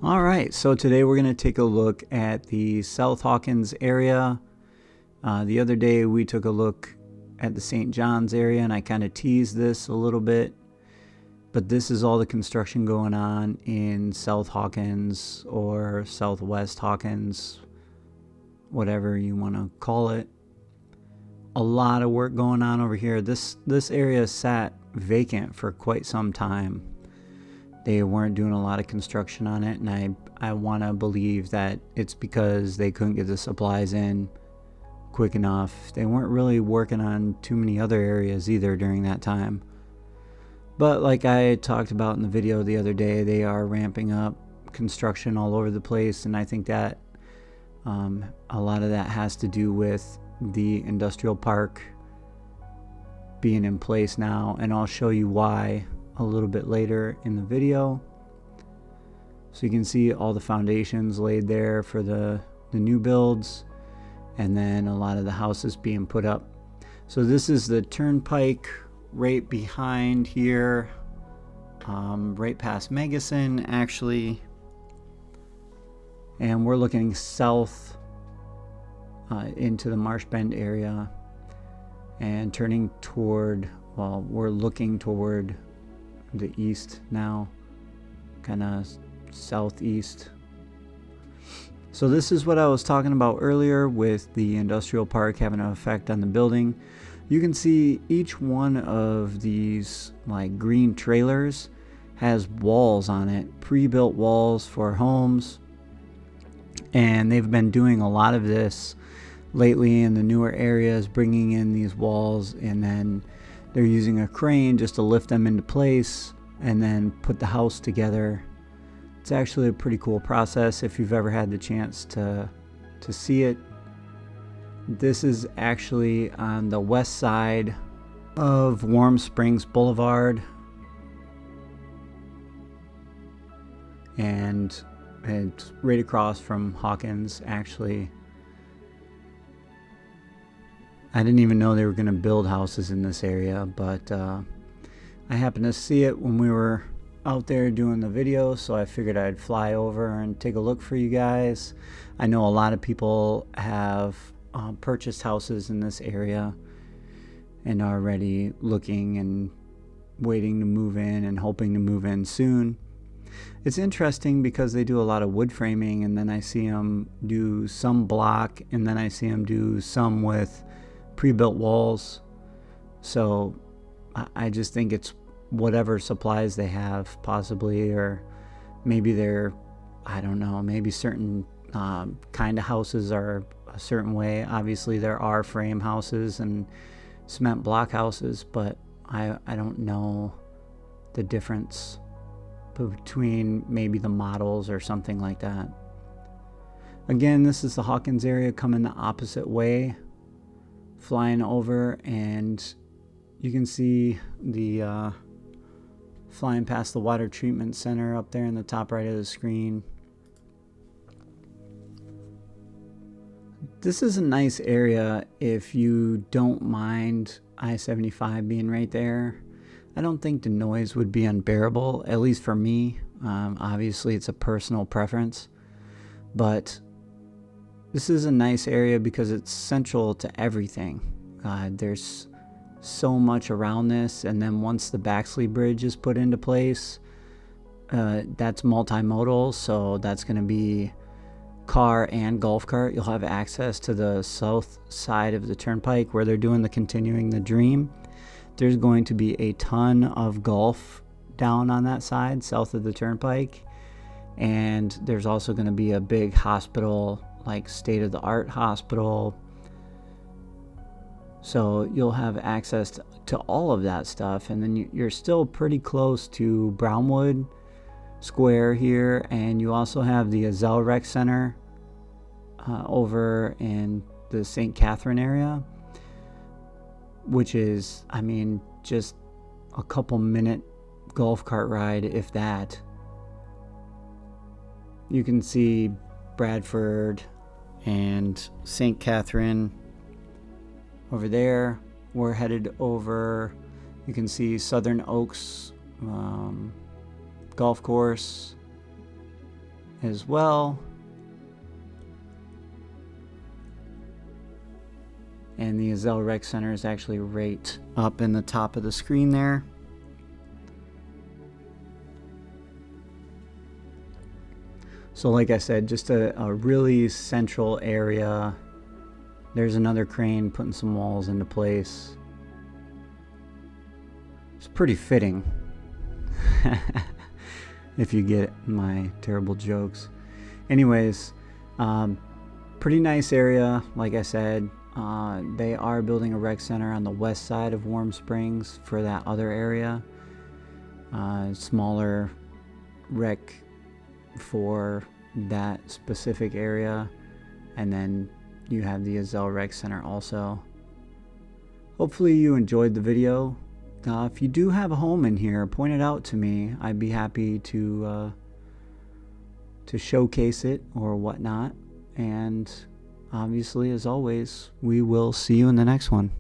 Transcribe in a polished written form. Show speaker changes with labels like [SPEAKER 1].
[SPEAKER 1] All right, so today we're going to take a look at the South Hawkins area. The other day we took a look at the St. John's area, and I kind of teased this a little bit. But this is all the construction going on in South Hawkins or Southwest Hawkins, whatever you want to call it. A lot of work going on over here. This area sat vacant for quite some time. They weren't doing a lot of construction on it, and I want to believe that it's because they couldn't get the supplies in quick enough. They weren't really working on too many other areas either during that time. But like I talked about in the video the other day, they are ramping up construction all over the place, and I think that a lot of that has to do with the industrial park being in place now, and I'll show you why a little bit later in the video. So you can see all the foundations laid there for the new builds, and then a lot of the houses being put up. So this is the turnpike right behind here, right past Magason actually, and we're looking south into the Marsh Bend area and turning toward, well, we're looking toward the east now, kind of southeast. So this is what I was talking about earlier with the industrial park having an effect on the building. You can see each one of these like green trailers has walls on it, pre-built walls for homes, and they've been doing a lot of this lately in the newer areas, bringing in these walls, and then they're using a crane just to lift them into place and then put the house together. It's actually a pretty cool process if you've ever had the chance to see it. This is actually on the west side of Warm Springs Boulevard, and it's right across from Hawkins actually. I didn't even know they were going to build houses in this area, but I happened to see it when we were out there doing the video, so I figured I'd fly over and take a look for you guys. I know a lot of people have purchased houses in this area and are already looking and waiting to move in and hoping to move in soon. It's interesting because they do a lot of wood framing, and then I see them do some block, and then I see them do some with pre-built walls. So I just think it's whatever supplies they have possibly, or maybe they're, I don't know, maybe certain kind of houses are a certain way. Obviously there are frame houses and cement block houses, but I don't know the difference between maybe the models or something like that. Again, this is the Hawkins area coming the opposite way, flying over, and you can see the flying past the water treatment center up there in the top right of the screen. This is a nice area if you don't mind I-75 being right there. I don't think the noise would be unbearable, at least for me. Obviously it's a personal preference, but this is a nice area because it's central to everything. There's so much around this, and then once the Baxley Bridge is put into place, that's multimodal, so that's going to be car and golf cart. You'll have access to the south side of the turnpike where they're doing the Continuing the Dream. There's going to be a ton of golf down on that side south of the turnpike, and there's also going to be a big hospital, like state-of-the-art hospital. So you'll have access to all of that stuff, and then you're still pretty close to Brownwood Square here, and you also have the Azell Rec Center over in the St. Catherine area, which is, I mean, just a couple minute golf cart ride, if that. You can see Bradford and St. Catherine over there. We're headed over, you can see Southern Oaks golf course, as well. And the Azell Rec Center is actually right up in the top of the screen there. So like I said, just a really central area. There's another crane putting some walls into place. It's pretty fitting. If you get my terrible jokes. Anyways, pretty nice area, like I said. They are building a rec center on the west side of Warm Springs for that other area. Smaller rec for that specific area. And then you have the Azell Rec Center also. Hopefully you enjoyed the video. If you do have a home in here, point it out to me. I'd be happy to showcase it or whatnot. And obviously, as always, we will see you in the next one.